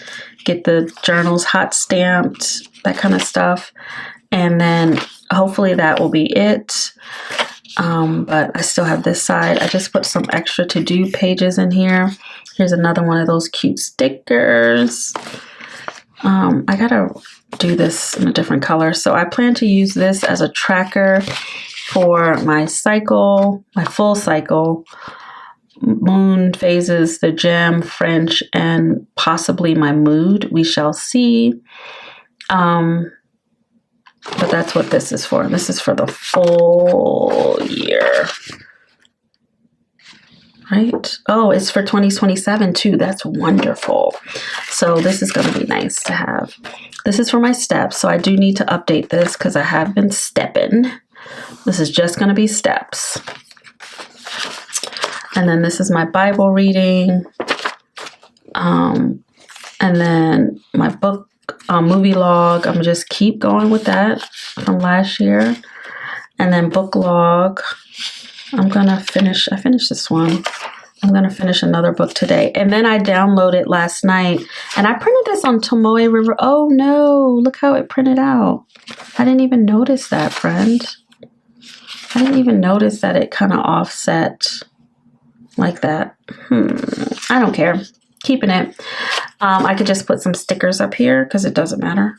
get the journals hot stamped, that kind of stuff. And then hopefully that will be it. But I still have this side. I just put some extra to-do pages in here. Here's another one of those cute stickers. I gotta do this in a different color. So I plan to use this as a tracker for my cycle, my full cycle, moon phases, the gem, French, and possibly my mood. We shall see. But that's what this is for. This is for the full year. Right? Oh, it's for 2027 too. That's wonderful. So this is going to be nice to have. This is for my steps. So I do need to update this because I have been stepping. This is just going to be steps. And then this is my Bible reading. And then my book movie log. I'm just keep going with that from last year. And then book log. I'm going to finish. I finished this one. I'm going to finish another book today. And then I downloaded last night. And I printed this on Tomoe River. Oh, no. Look how it printed out. I didn't even notice that, friend. I didn't even notice that it kind of offset like that. I don't care. Keeping it. I could just put some stickers up here because it doesn't matter.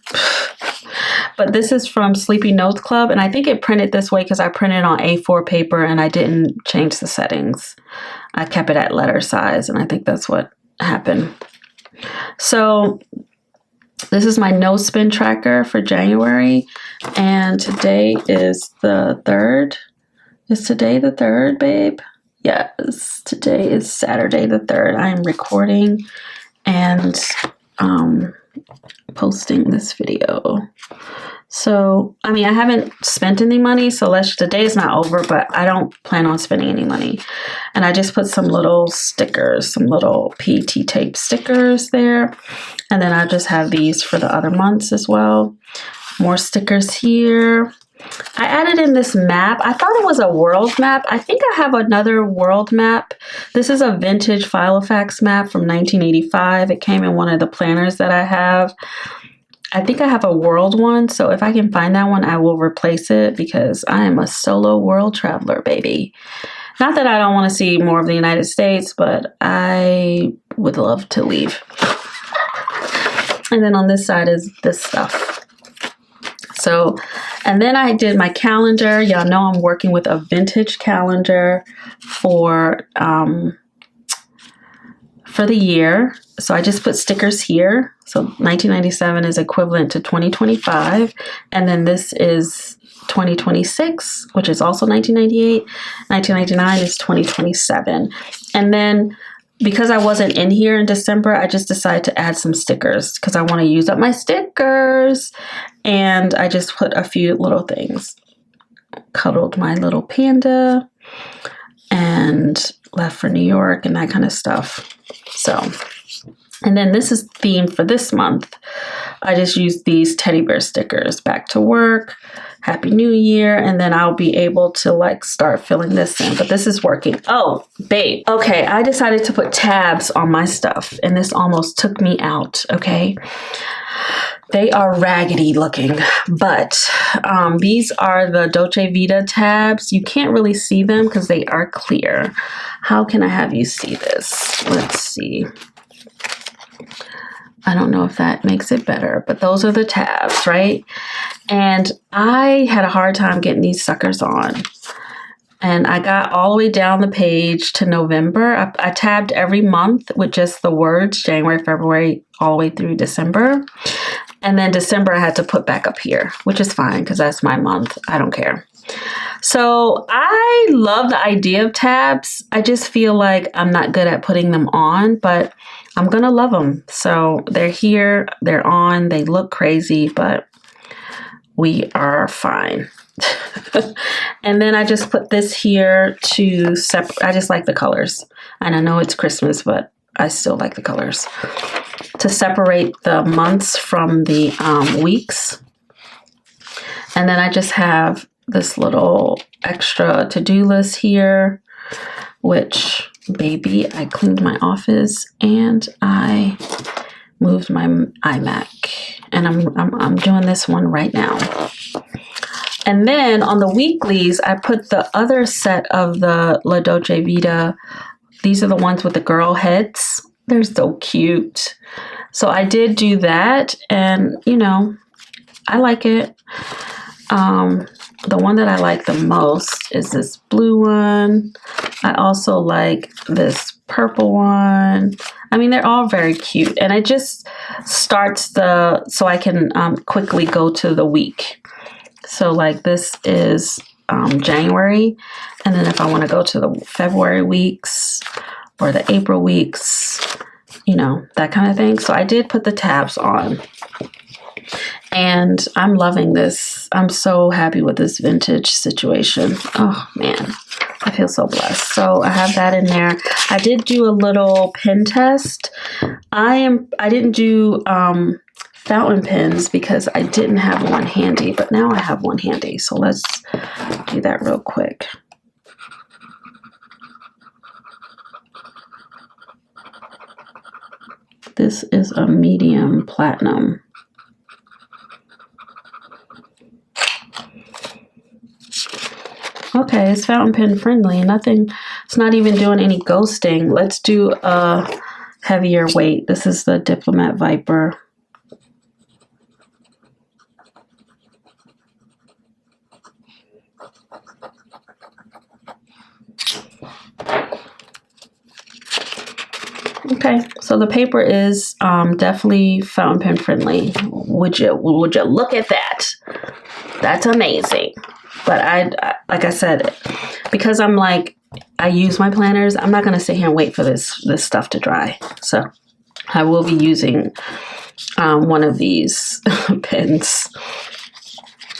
But this is from Sleepy Notes Club, and I think it printed this way because I printed on A4 paper and I didn't change the settings. I kept it at letter size, and I think that's what happened. So this is my no spin tracker for January, and today is the 3rd. Is today the 3rd, babe? Yes, today is Saturday the 3rd. I am recording and posting this video. So, I mean, I haven't spent any money, so the day is not over, but I don't plan on spending any money. And I just put some little stickers, some little PET tape stickers there. And then I just have these for the other months as well. More stickers here. I added in this map. I thought it was a world map. I think I have another world map. This is a vintage Filofax map from 1985. It came in one of the planners that I have. I think I have a world one, so if I can find that one, I will replace it because I am a solo world traveler, baby. Not that I don't want to see more of the United States, but I would love to leave. And then on this side is this stuff. So, and then I did my calendar. Y'all know I'm working with a vintage calendar for the year. So I just put stickers here. So 1997 is equivalent to 2025. And then this is 2026, which is also 1998. 1999 is 2027. And then because I wasn't in here in December, I just decided to add some stickers because I want to use up my stickers. And I just put a few little things. Cuddled my little panda and left for New York and that kind of stuff. So, and then this is themed for this month. I just used these teddy bear stickers. Back to work, Happy New Year, and then I'll be able to like start filling this in. But this is working. Oh, babe. Okay, I decided to put tabs on my stuff, and this almost took me out, okay? They are raggedy looking, but these are the Dolce Vita tabs. You can't really see them because they are clear. How can I have you see this? Let's see. I don't know if that makes it better, but those are the tabs, right? And I had a hard time getting these suckers on. And I got all the way down the page to November. I tabbed every month with just the words, January, February, all the way through December. And then December I had to put back up here, which is fine because that's my month. I don't care. So I love the idea of tabs. I just feel like I'm not good at putting them on, but I'm going to love them. So they're here, they're on, they look crazy, but we are fine. And then I just put this here to separate. I just like the colors. And I know it's Christmas, but I still like the colors. To separate the months from the weeks. And then I just have this little extra to-do list here, which, baby, I cleaned my office and I moved my iMac. And I'm doing this one right now. And then on the weeklies, I put the other set of the La Dolce Vita. These are the ones with the girl heads. They're so cute. So I did do that, and you know, I like it. The one that I like the most is this blue one. I also like this purple one. I mean, they're all very cute, and it just starts so I can quickly go to the week. So like this is January, and then if I want to go to the February weeks or the April weeks, you know, that kind of thing. So I did put the tabs on, and I'm loving this. I'm so happy with this vintage situation. Oh man, I feel so blessed. So I have that in there. I did do a little pen test. I didn't do fountain pens because I didn't have one handy, but now I have one handy. So let's do that real quick. This is a medium platinum. Okay, it's fountain pen friendly. Nothing, it's not even doing any ghosting. Let's do a heavier weight. This is the Diplomat Viper. Okay, so the paper is definitely fountain pen friendly. Would you look at that? That's amazing. But I like I said, because I'm like, I use my planners, I'm not gonna sit here and wait for this stuff to dry. So I will be using one of these pens.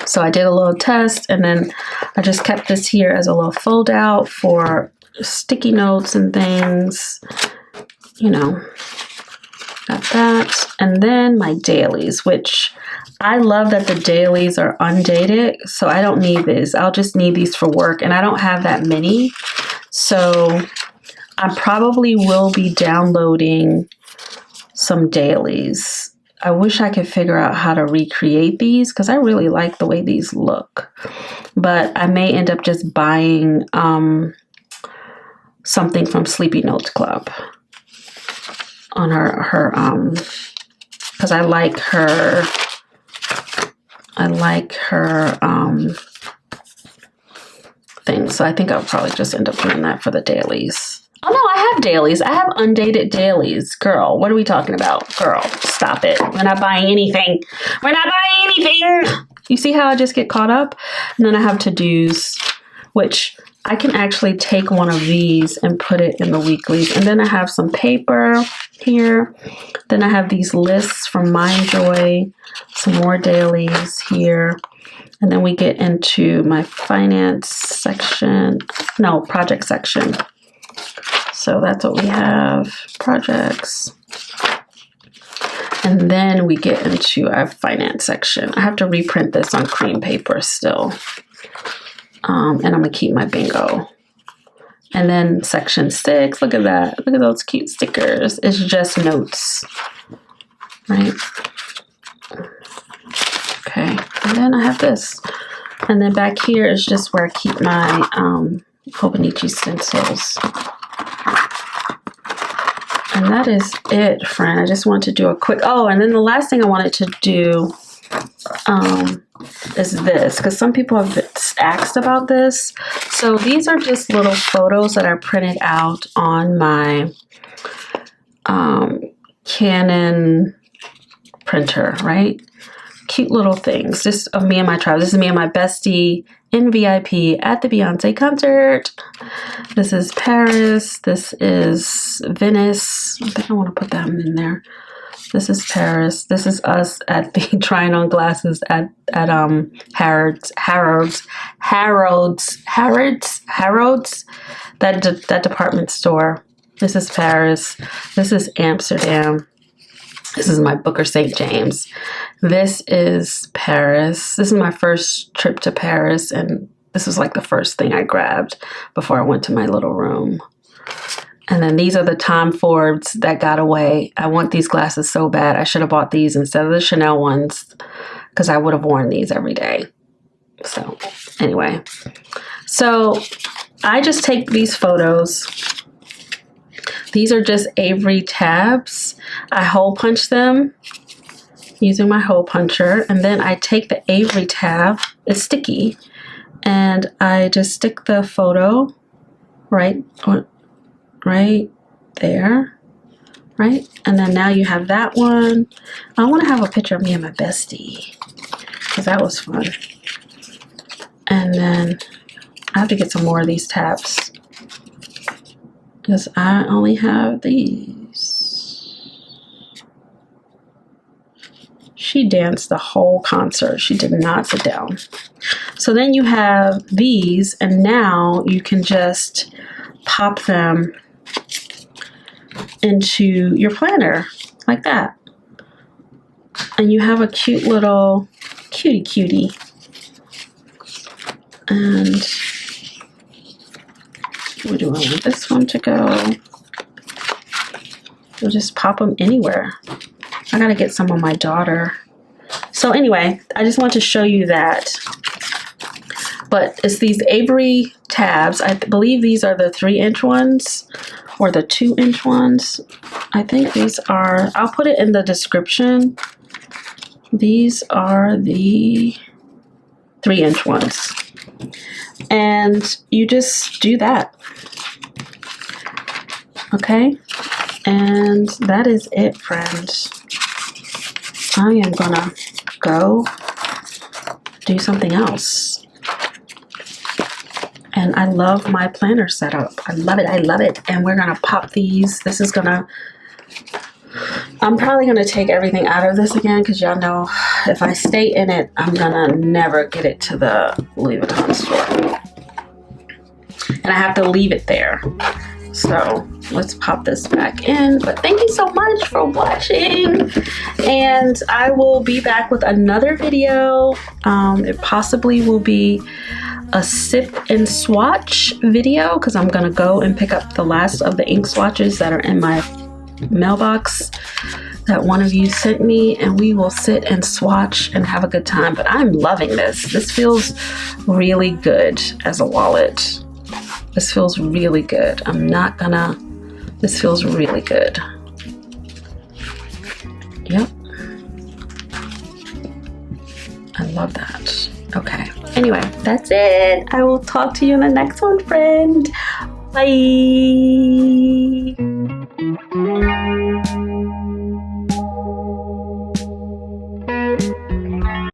So I did a little test, and then I just kept this here as a little fold out for sticky notes and things, you know, got that. And then my dailies, which I love that the dailies are undated, so I don't need this. I'll just need these for work, and I don't have that many. So I probably will be downloading some dailies. I wish I could figure out how to recreate these because I really like the way these look. But I may end up just buying something from Sleepy Notes Club on her because I like her thing. So I think I'll probably just end up doing that for the dailies. Oh no, I have dailies. I have undated dailies. Girl, what are we talking about? Girl, stop it. We're not buying anything. We're not buying anything. You see how I just get caught up? And then I have to-dos, which I can actually take one of these and put it in the weeklies. And then I have some paper here. Then I have these lists from MindJoy, some more dailies here. And then we get into my finance section, no, project section. So that's what we have, projects. And then we get into our finance section. I have to reprint this on cream paper still. And I'm gonna keep my bingo. And then section 6, look at that. Look at those cute stickers. It's just notes, right? Okay, and then I have this. And then back here is just where I keep my Hobonichi stencils. And that is it, friend. I just want to do a quick, oh, and then the last thing I wanted to do is this, because some people have asked about this. So these are just little photos that are printed out on my Canon printer, right? Cute little things, just of me and my tribe. This is me and my bestie in VIP at the Beyonce concert. This is Paris. This is Venice. I think I want to put them in there. This is Paris. This is us at the trying on glasses at Harrods, that department store. This is Paris. This is Amsterdam. This is my Booker St. James. This is Paris. This is my first trip to Paris, and this was like the first thing I grabbed before I went to my little room. And then these are the Tom Fords that got away. I want these glasses so bad. I should have bought these instead of the Chanel ones because I would have worn these every day. So anyway, so I just take these photos. These are just Avery tabs. I hole punch them using my hole puncher, and then I take the Avery tab, it's sticky, and I just stick the photo right there, right? And then now you have that one. I want to have a picture of me and my bestie because that was fun. And then I have to get some more of these tabs because I only have these. She danced the whole concert. She did not sit down. So then you have these, and now you can just pop them into your planner like that. And you have a cute little cutie. And where do I want this one to go? We'll just pop them anywhere. I gotta get some of my daughter. So anyway, I just want to show you that. But it's these Avery tabs. I believe these are the 3-inch ones or the 2-inch ones. I think these are, I'll put it in the description. These are the 3-inch ones. And you just do that. Okay? And that is it, friends. I am gonna go do something else. And I love my planner setup. I love it. And we're gonna pop these. I'm probably gonna take everything out of this again because y'all know if I stay in it, I'm gonna never get it to the Louis Vuitton store. And I have to leave it there. So let's pop this back in. But thank you so much for watching. And I will be back with another video. It possibly will be a sip and swatch video because I'm gonna go and pick up the last of the ink swatches that are in my mailbox that one of you sent me, and we will sit and swatch and have a good time. But I'm loving this. This feels really good as a wallet. This feels really good. This feels really good. Yep. I love that. Okay. Anyway, that's it. I will talk to you in the next one, friend. Bye.